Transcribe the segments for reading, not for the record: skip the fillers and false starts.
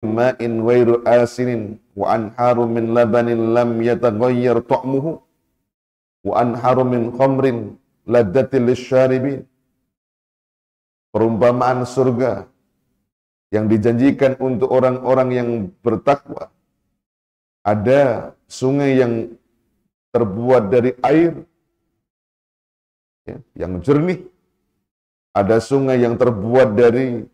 ma'in ghairu asinin wa anharu min labanin lam yataghayyar ta'muhu wa anharu min khamrin ladzatil lisyaribin. Perumpamaan surga yang dijanjikan untuk orang-orang yang bertakwa. Ada sungai yang terbuat dari air ya, yang jernih. Ada sungai yang terbuat dari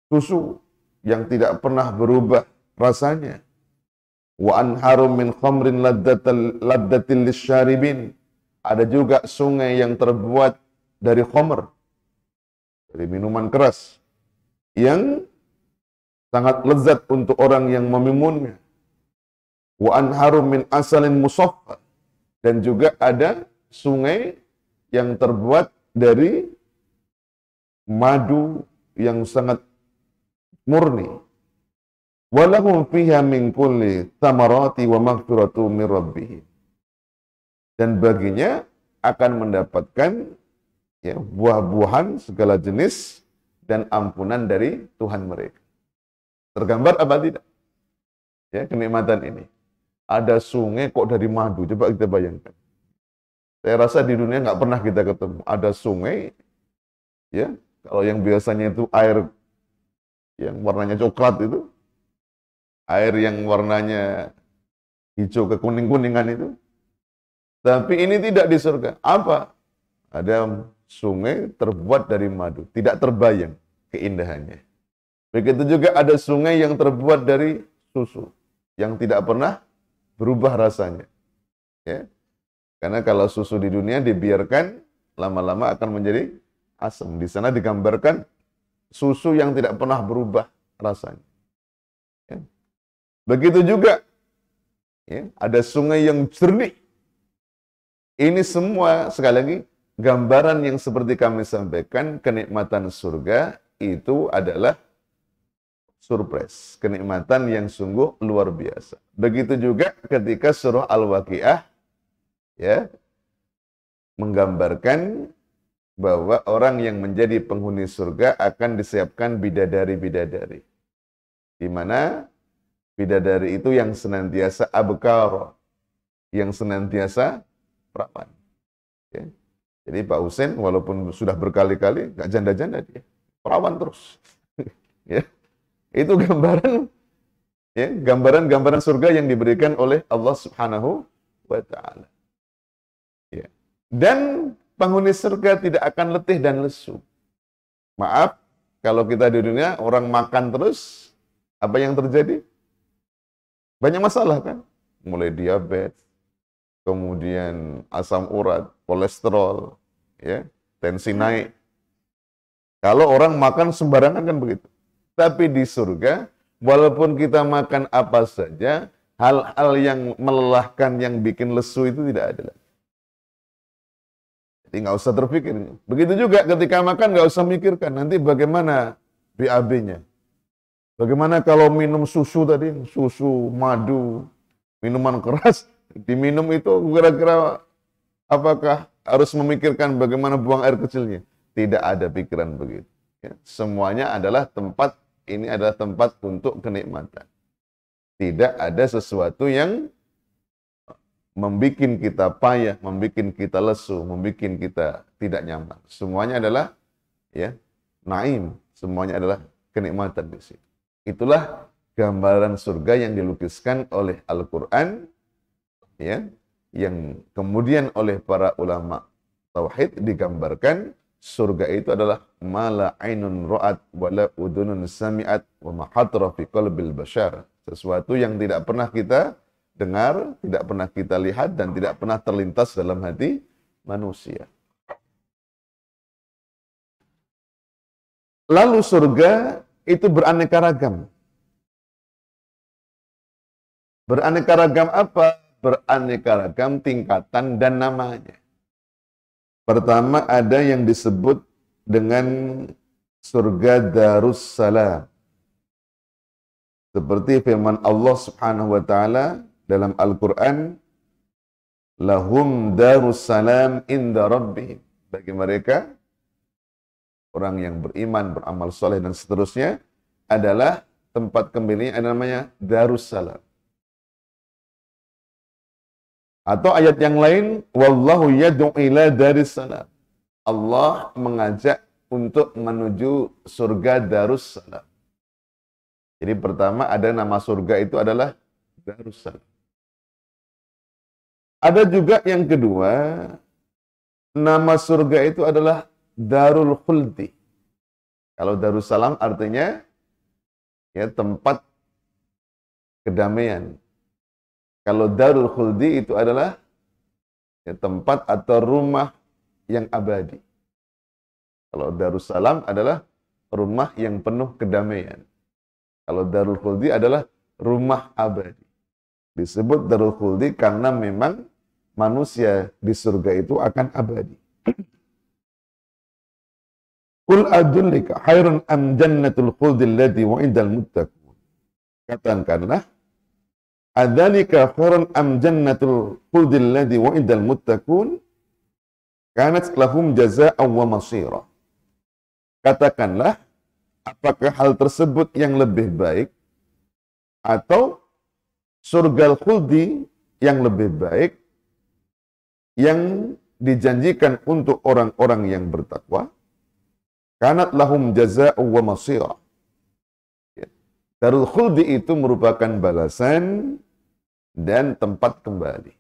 susu yang tidak pernah berubah rasanya. Wa anharum min khamrin ladzatil lisyaribin. Ada juga sungai yang terbuat dari khamr, dari minuman keras yang sangat lezat untuk orang yang meminumnya. Wa anharum min asalin musaffa. Dan juga ada sungai yang terbuat dari madu yang sangat murni. Walahum fiha min kulli thamarati wa maghfiratu min rabbihim. Dan baginya akan mendapatkan ya, buah-buahan segala jenis dan ampunan dari Tuhan mereka. Tergambar apa tidak? Ya, kenikmatan ini. Ada sungai kok dari madu, coba kita bayangkan. Saya rasa di dunia nggak pernah kita ketemu. Ada sungai, ya, kalau yang biasanya itu air yang warnanya coklat itu, air yang warnanya hijau ke kuning-kuningan itu. Tapi ini tidak di surga. Apa? Ada sungai terbuat dari madu. Tidak terbayang keindahannya. Begitu juga ada sungai yang terbuat dari susu. Yang tidak pernah berubah rasanya. Ya. Karena kalau susu di dunia dibiarkan, lama-lama akan menjadi asam. Di sana digambarkan susu yang tidak pernah berubah rasanya. Ya. Begitu juga, ya, ada sungai yang jernih. Ini semua, sekali lagi, gambaran yang seperti kami sampaikan, kenikmatan surga itu adalah surprise. Kenikmatan yang sungguh luar biasa. Begitu juga ketika surah Al-Waqiah, ya, menggambarkan bahwa orang yang menjadi penghuni surga akan disiapkan bidadari-bidadari. Di mana bidadari itu yang senantiasa abkar, yang senantiasa perawan. Ya. Jadi Pak Husain walaupun sudah berkali-kali nggak janda-janda dia, perawan terus. Ya. Itu gambaran, ya, gambaran-gambaran surga yang diberikan oleh Allah Subhanahu wa Ta'ala. Ya. Dan penghuni surga tidak akan letih dan lesu. Maaf, kalau kita di dunia orang makan terus, apa yang terjadi? Banyak masalah kan? Mulai diabetes, kemudian asam urat, kolesterol, ya, tensi naik. Kalau orang makan sembarangan kan begitu. Tapi di surga, walaupun kita makan apa saja, hal-hal yang melelahkan, yang bikin lesu itu tidak ada lagi. Jadi nggak usah terpikir. Begitu juga ketika makan nggak usah mikirkan nanti bagaimana BAB-nya. Bagaimana kalau minum susu tadi, susu, madu, minuman keras, diminum itu kira-kira apakah harus memikirkan bagaimana buang air kecilnya? Tidak ada pikiran begitu. Ya, semuanya adalah tempat, ini adalah tempat untuk kenikmatan. Tidak ada sesuatu yang membuat kita payah, membuat kita lesu, membuat kita tidak nyaman. Semuanya adalah ya naim, semuanya adalah kenikmatan di sini. Itulah gambaran surga yang dilukiskan oleh Al-Qur'an, ya, yang kemudian oleh para ulama tauhid digambarkan surga itu adalah mala ainun ra'at wala udunun sami'at wa ma hadra fi qalbil bashar. Sesuatu yang tidak pernah kita dengar, tidak pernah kita lihat, dan tidak pernah terlintas dalam hati manusia. Lalu surga itu beraneka ragam. Beraneka ragam apa? Beraneka ragam tingkatan dan namanya. Pertama ada yang disebut dengan surga Darussalam. Seperti firman Allah Subhanahu wa Ta'ala dalam Al-Quran, lahum darussalam inda rabbihim. Bagi mereka, orang yang beriman, beramal soleh dan seterusnya, adalah tempat kembalinya ada namanya Darussalam. Atau ayat yang lain, wallahu yad'u ila Darussalam. Allah mengajak untuk menuju surga Darussalam. Jadi pertama ada nama surga itu adalah Darussalam. Ada juga yang kedua, nama surga itu adalah Darul Khuldi. Kalau Darussalam artinya ya tempat kedamaian. Kalau Darul Khuldi itu adalah ya, tempat atau rumah yang abadi. Kalau Darussalam adalah rumah yang penuh kedamaian. Kalau Darul Khuldi adalah rumah abadi. Disebut Darul Khuldi karena memang manusia di surga itu akan abadi. Qul adullika khairun am jannatul khuldi allati wa'idal muttaqun. Katakanlah, adzalika khairun am jannatul khuldi allati wa'idal muttaqun kanat lahum jazaa'an wa masira. Katakanlah, apakah hal tersebut yang lebih baik atau surga khuldi yang lebih baik yang dijanjikan untuk orang-orang yang bertakwa? Kanat lahum jazaa'u wa masira. Darul Khuldi itu merupakan balasan dan tempat kembali.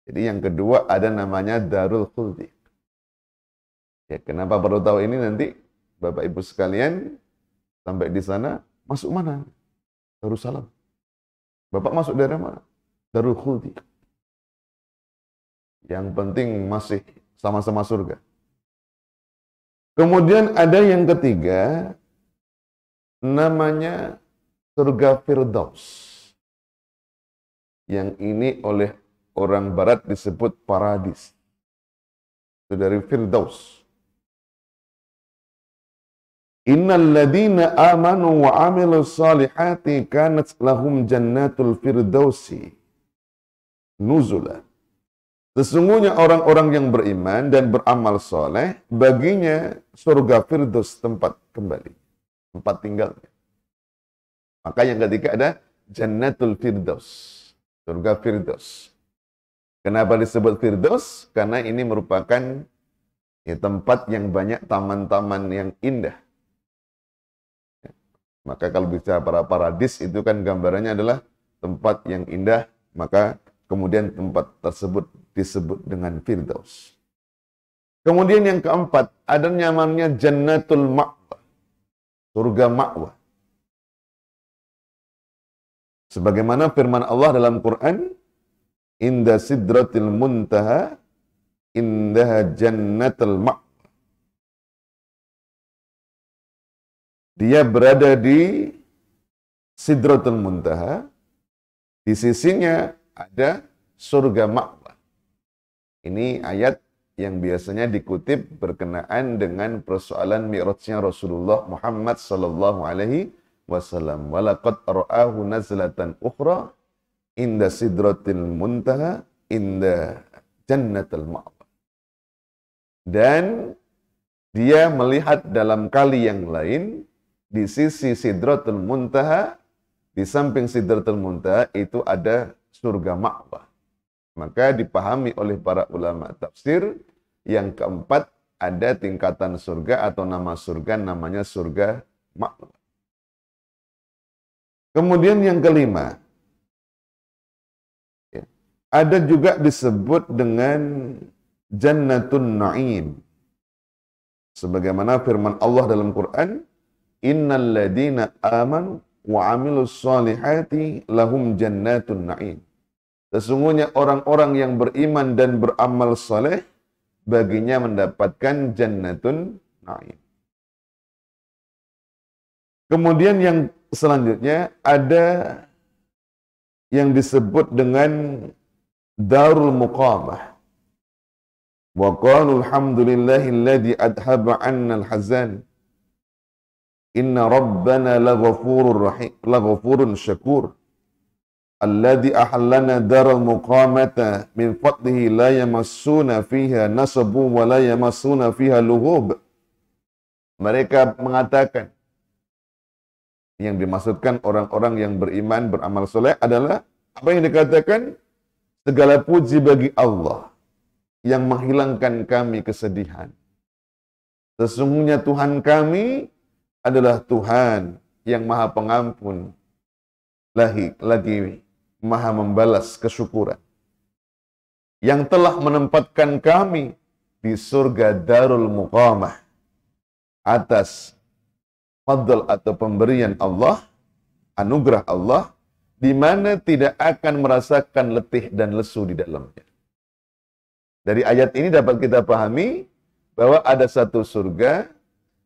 Jadi yang kedua ada namanya Darul Khuldi. Ya, kenapa perlu tahu ini nanti Bapak Ibu sekalian sampai di sana masuk mana? Darussalam. Bapak masuk daerah mana? Darul Khuldi. Yang penting masih sama-sama surga. Kemudian ada yang ketiga, namanya surga Firdaus. Yang ini oleh orang barat disebut paradis. Itu dari Firdaus. Innal ladina amanu wa amilus salihati kanat lahum jannatul firdausi nuzula. Sesungguhnya orang-orang yang beriman dan beramal soleh, baginya surga Firdaus tempat kembali, tempat tinggalnya. Maka yang ketiga ada Jannatul Firdaus, surga Firdaus. Kenapa disebut Firdaus? Karena ini merupakan ya, tempat yang banyak taman-taman yang indah. Maka kalau bicara para paradis itu kan gambarannya adalah tempat yang indah, maka kemudian tempat tersebut disebut dengan Firdaus. Kemudian yang keempat, ada namanya Jannatul Ma'wa, surga Ma'wa. Sebagaimana firman Allah dalam Quran, Inda sidratil muntaha, indaha jannatul Ma'wa. Dia berada di Sidratul Muntaha, di sisinya ada surga Ma'wa. Ini ayat yang biasanya dikutip berkenaan dengan persoalan mi'rajnya Rasulullah Muhammad sallallahu alaihi wasallam. Walaqad ra'ahu nazlatan ukhra inda sidratil muntaha inda jannatul ma'wa. Dan dia melihat dalam kali yang lain di sisi Sidratul Muntaha, di samping Sidratul Muntaha itu ada surga Ma'wa. Maka dipahami oleh para ulama tafsir, yang keempat ada tingkatan surga atau nama surga namanya surga Ma'wa. Kemudian yang kelima, ya, ada juga disebut dengan Jannatun Na'im. Sebagaimana firman Allah dalam Quran, Innal ladina amanu wa amilus salihati lahum jannatun na'im. Sesungguhnya orang-orang yang beriman dan beramal saleh, baginya mendapatkan jannatun na'im. Kemudian yang selanjutnya ada yang disebut dengan Darul Muqamah. Wa qalu alhamdulillahilladzi adhaba 'anna al-hazan. Inna rabbana laghafurun syakur. Alladzi ahallana daral muqamata min fadlihi la yamassuna fiha nasabun wa la yamassuna fiha lughub. Mereka mengatakan, Yang dimaksudkan orang-orang yang beriman, beramal soleh adalah apa yang dikatakan, segala puji bagi Allah yang menghilangkan kami kesedihan. Sesungguhnya Tuhan kami adalah Tuhan yang maha pengampun, lagi maha membalas kesyukuran. Yang telah menempatkan kami di surga Darul Muqamah atas fadl atau pemberian Allah, anugerah Allah, di mana tidak akan merasakan letih dan lesu di dalamnya. Dari ayat ini dapat kita pahami bahwa ada satu surga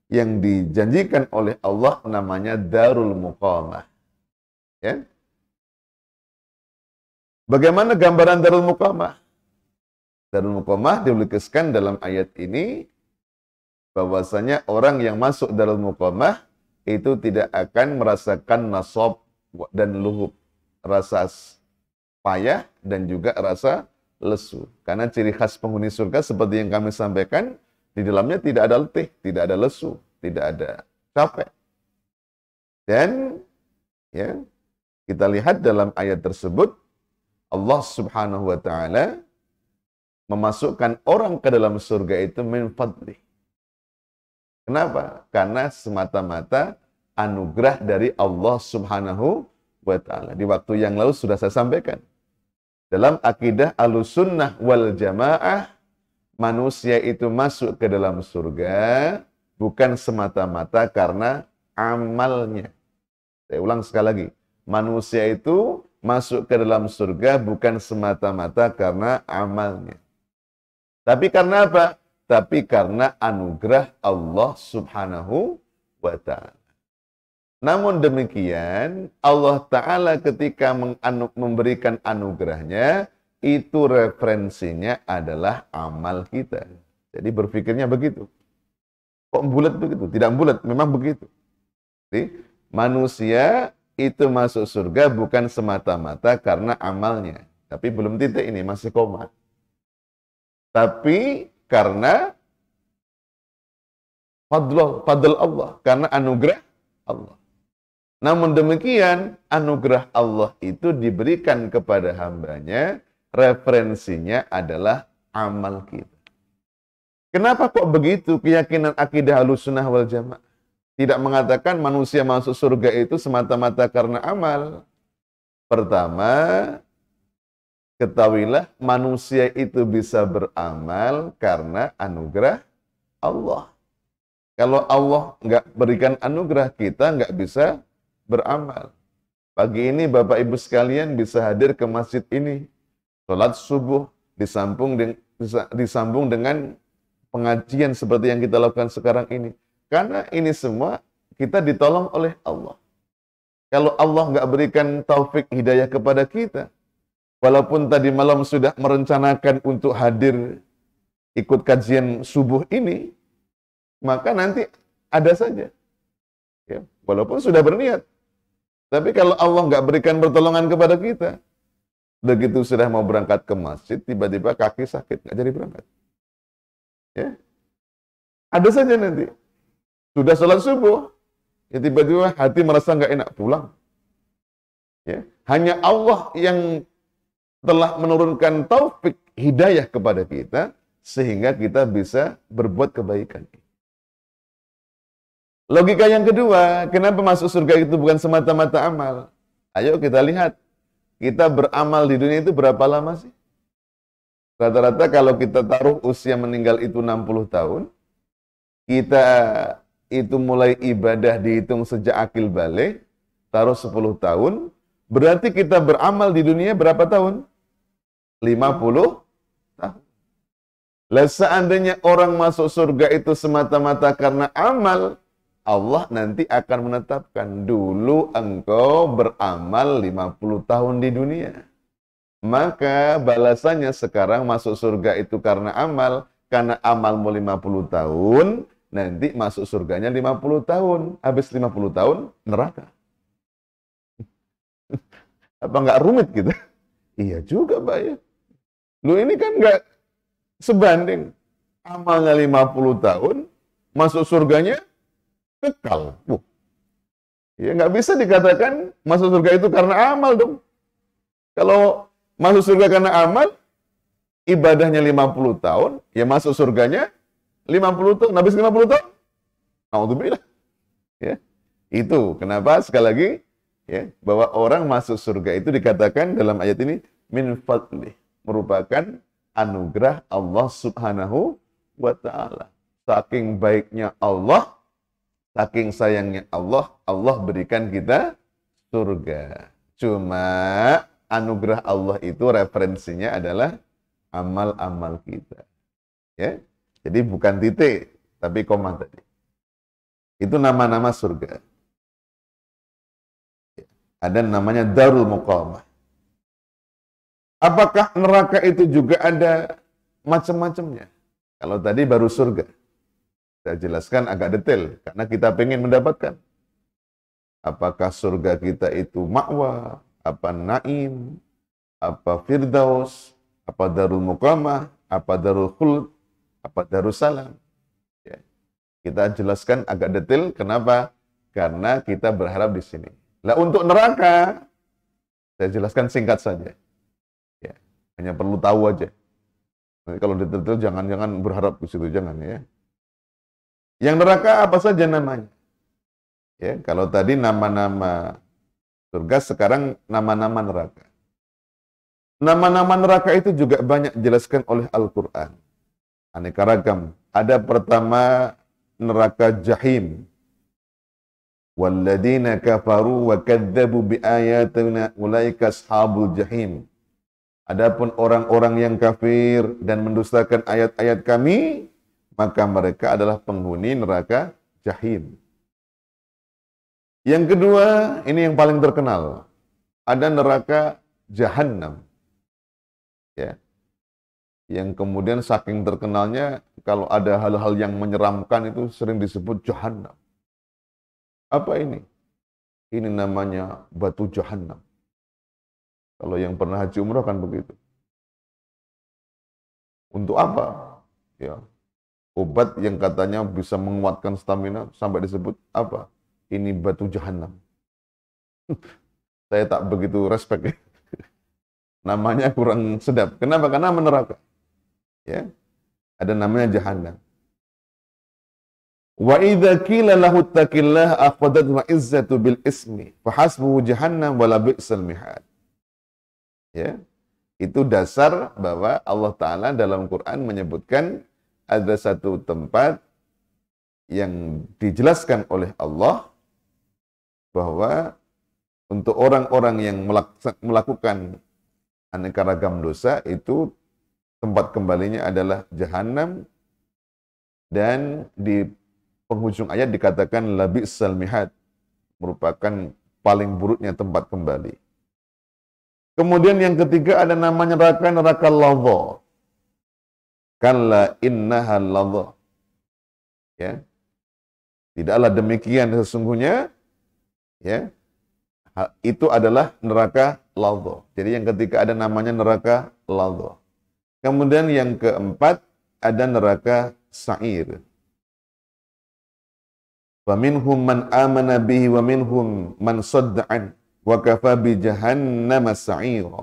yang dijanjikan oleh Allah namanya Darul Muqamah. Ya. Bagaimana gambaran Darul Muqamah? Darul Muqamah dilukiskan dalam ayat ini bahwasanya orang yang masuk Darul Muqamah itu tidak akan merasakan nasab dan luhub, rasa payah dan juga rasa lesu. Karena ciri khas penghuni surga seperti yang kami sampaikan, di dalamnya tidak ada letih, tidak ada lesu, tidak ada capek. Dan ya, kita lihat dalam ayat tersebut Allah Subhanahu wa taala memasukkan orang ke dalam surga itu min fadli. Kenapa? Karena semata-mata anugerah dari Allah Subhanahu wa taala. Di waktu yang lalu sudah saya sampaikan. Dalam akidah Ahlussunnah wal Jamaah, manusia itu masuk ke dalam surga bukan semata-mata karena amalnya. Saya ulang sekali lagi. Manusia itu masuk ke dalam surga bukan semata-mata karena amalnya. Tapi karena apa? Tapi karena anugerah Allah Subhanahu wa ta'ala. Namun demikian, Allah Ta'ala ketika memberikan anugerahnya, itu referensinya adalah amal kita. Jadi berpikirnya begitu. Kok bulat begitu? Tidak bulat, memang begitu. Jadi, manusia itu masuk surga bukan semata-mata karena amalnya. Tapi belum titik ini, masih koma. Tapi karena fadl Allah, karena anugerah Allah. Namun demikian, anugerah Allah itu diberikan kepada hambanya, referensinya adalah amal kita. Kenapa kok begitu keyakinan akidah Ahlussunnah wal Jamaah? Tidak mengatakan manusia masuk surga itu semata-mata karena amal. Pertama, ketahuilah manusia itu bisa beramal karena anugerah Allah. Kalau Allah nggak berikan anugerah, kita nggak bisa beramal. Pagi ini Bapak Ibu sekalian bisa hadir ke masjid ini. Sholat subuh disambung dengan pengajian seperti yang kita lakukan sekarang ini. Karena ini semua kita ditolong oleh Allah. Kalau Allah nggak berikan taufik hidayah kepada kita, walaupun tadi malam sudah merencanakan untuk hadir ikut kajian subuh ini, maka nanti ada saja. Ya, walaupun sudah berniat. Tapi kalau Allah nggak berikan pertolongan kepada kita, begitu sudah mau berangkat ke masjid, tiba-tiba kaki sakit, nggak jadi berangkat. Ya, ada saja nanti. Sudah sholat subuh, ya tiba-tiba hati merasa nggak enak, pulang. Ya, hanya Allah yang telah menurunkan taufik hidayah kepada kita, sehingga kita bisa berbuat kebaikan. Logika yang kedua, kenapa masuk surga itu bukan semata-mata amal? Ayo kita lihat, kita beramal di dunia itu berapa lama sih? Rata-rata kalau kita taruh usia meninggal itu 60 tahun, kita itu mulai ibadah dihitung sejak akil balik, taruh 10 tahun, berarti kita beramal di dunia berapa tahun? 50 tahun. Lah seandainya orang masuk surga itu semata-mata karena amal, Allah nanti akan menetapkan, dulu engkau beramal 50 tahun di dunia. Maka balasannya sekarang masuk surga itu karena amal, karena amalmu 50 tahun, nanti masuk surganya 50 tahun. Habis 50 tahun, neraka. Apa nggak rumit gitu? Iya juga, Pak ya. Lu ini kan nggak sebanding. Amalnya 50 tahun, masuk surganya kekal. Ya nggak bisa dikatakan masuk surga itu karena amal dong. Kalau masuk surga karena amal, ibadahnya 50 tahun, ya masuk surganya 50 tahun. Habis 50 tahun, naudzubillah. Ya. Itu kenapa sekali lagi ya, bahwa orang masuk surga itu dikatakan dalam ayat ini min fadli, merupakan anugerah Allah Subhanahu wa taala. Saking baiknya Allah, saking sayangnya Allah, Allah berikan kita surga. Cuma anugerah Allah itu referensinya adalah amal-amal kita. Ya. Jadi bukan titik, tapi koma tadi. Itu nama-nama surga. Ada namanya Darul Muqamah. Apakah neraka itu juga ada macam-macamnya? Kalau tadi baru surga. Saya jelaskan agak detail, karena kita pengen mendapatkan. Apakah surga kita itu ma'wa, apa naim, apa firdaus, apa darul muqamah, apa darul khuld, apa darussalam. Ya. Kita jelaskan agak detail, kenapa? Karena kita berharap di sini. Lah untuk neraka, saya jelaskan singkat saja. Ya, hanya perlu tahu aja. Nanti kalau detail jangan berharap di situ, jangan ya. Yang neraka apa saja namanya? Ya, kalau tadi nama-nama surga, sekarang nama-nama neraka. Nama-nama neraka itu juga banyak dijelaskan oleh Al-Quran. Aneka ragam. Ada pertama neraka Jahim. Walladzina kafaru wa kadzdzabu biayatina ulaika ashabul jahim. Adapun orang-orang yang kafir dan mendustakan ayat-ayat kami, maka mereka adalah penghuni neraka Jahim. Yang kedua, ini yang paling terkenal. Ada neraka Jahannam. Ya. Yang kemudian saking terkenalnya, kalau ada hal-hal yang menyeramkan itu sering disebut Jahannam. Apa ini? Ini namanya batu Jahannam. Kalau yang pernah haji umrah kan begitu. Untuk apa? Ya. Obat yang katanya bisa menguatkan stamina sampai disebut apa? Ini batu Jahannam. Saya tak begitu respect ya. Namanya kurang sedap. Kenapa? Karena meneraka. Ya. Ada namanya Jahannam. Wa idza qila lahu taqillah akhadhathu izzatu bil ismi fa hasbuhu jahannam wala bi'sal mihad. Ya. Itu dasar bahwa Allah Ta'ala dalam Quran menyebutkan ada satu tempat yang dijelaskan oleh Allah bahwa untuk orang-orang yang melakukan aneka ragam dosa itu tempat kembalinya adalah Jahannam, dan di penghujung ayat dikatakan labi'sal mihad, merupakan paling buruknya tempat kembali. Kemudian yang ketiga ada namanya neraka ladha. Kalla innaha ladha. Ya. Tidaklah demikian sesungguhnya, ya. Itu adalah neraka ladha. Jadi yang ketiga ada namanya neraka ladha. Kemudian yang keempat ada neraka sa'ir. Wa minhum man amana bihi wa minhum man sadda'an wa kafa bi jahannama sa'ira.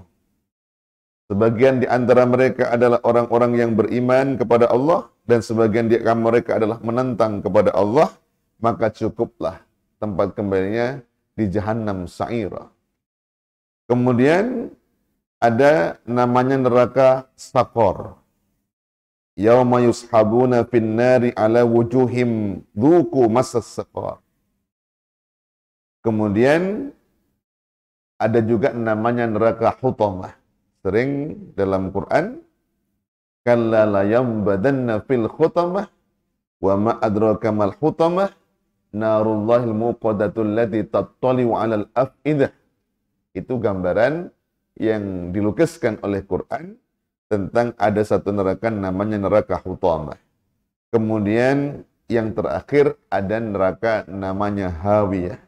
Sebagian di antara mereka adalah orang-orang yang beriman kepada Allah, dan sebagian di antara mereka adalah menentang kepada Allah, maka cukuplah tempat kembalinya di Jahannam sa'ira. Kemudian ada namanya neraka Saqar. Yauma yushabuna fin nari ala wujuhim dhuku masas saqar. Kemudian ada juga namanya neraka Hutamah. Sering dalam Quran, kalla la yambadanna fil hutamah wa ma adraka mal hutamah narullahil muqadatul lati tattali'u 'alal afidah. Itu gambaran yang dilukiskan oleh Quran tentang ada satu neraka namanya neraka Hutamah. Kemudian yang terakhir ada neraka namanya Hawiyah.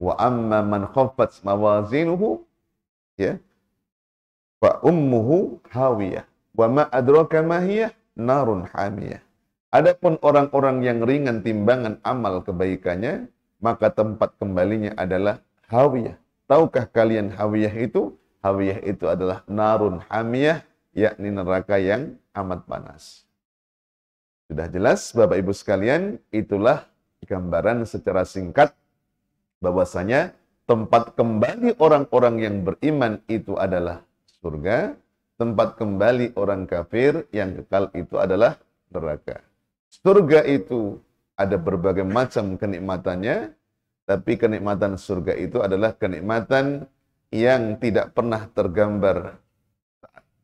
Wa amma man khaffat mawazinuhu, ya, fa ummuhu hawiyah wa ma adraka ma hiya narun hamiyah. Adapun orang-orang yang ringan timbangan amal kebaikannya, maka tempat kembalinya adalah hawiyah. Tahukah kalian hawiyah itu? Hawiyah itu adalah narun hamiyah, yakni neraka yang amat panas. Sudah jelas Bapak Ibu sekalian, itulah gambaran secara singkat bahwasanya tempat kembali orang-orang yang beriman itu adalah surga, tempat kembali orang kafir yang kekal itu adalah neraka. Surga itu ada berbagai macam kenikmatannya, tapi kenikmatan surga itu adalah kenikmatan yang tidak pernah tergambar,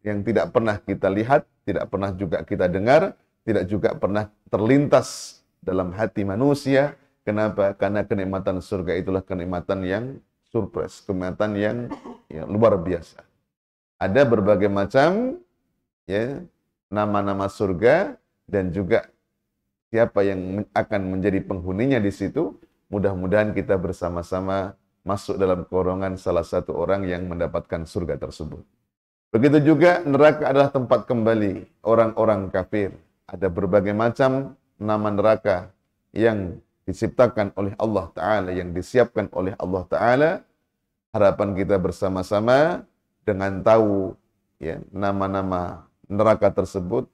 yang tidak pernah kita lihat, tidak pernah juga kita dengar, tidak juga pernah terlintas dalam hati manusia. Kenapa? Karena kenikmatan surga itulah kenikmatan yang surprise, kenikmatan yang luar biasa. Ada berbagai macam ya nama-nama surga dan juga siapa yang akan menjadi penghuninya di situ. Mudah-mudahan kita bersama-sama masuk dalam golongan salah satu orang yang mendapatkan surga tersebut. Begitu juga neraka adalah tempat kembali orang-orang kafir. Ada berbagai macam nama neraka yang diciptakan oleh Allah Ta'ala, yang disiapkan oleh Allah Ta'ala. Harapan kita bersama-sama dengan tahu ya nama-nama neraka tersebut,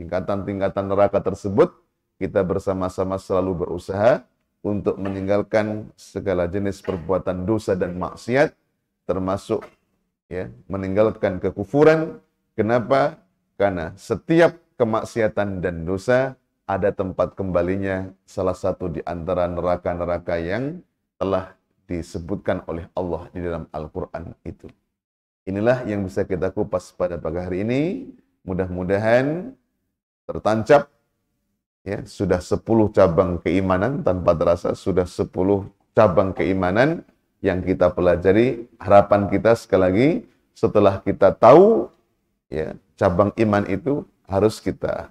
tingkatan-tingkatan neraka tersebut, kita bersama-sama selalu berusaha untuk meninggalkan segala jenis perbuatan dosa dan maksiat, termasuk ya meninggalkan kekufuran. Kenapa? Karena setiap kemaksiatan dan dosa ada tempat kembalinya, salah satu di antara neraka-neraka yang telah disebutkan oleh Allah di dalam Al-Quran itu. Inilah yang bisa kita kupas pada pagi hari ini. Mudah-mudahan tertancap ya, sudah 10 cabang keimanan, tanpa terasa sudah 10 cabang keimanan yang kita pelajari. Harapan kita sekali lagi, setelah kita tahu ya cabang iman itu, harus kita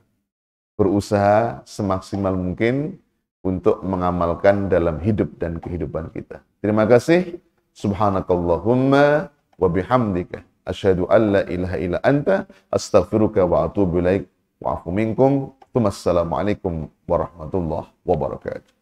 berusaha semaksimal mungkin untuk mengamalkan dalam hidup dan kehidupan kita. Terima kasih. Subhanakallahumma wa bihamdika asyhadu an la ilaha illa anta astaghfiruka wa atubu ilaik wa afu minkum. Wassalamualaikum warahmatullahi wabarakatuh.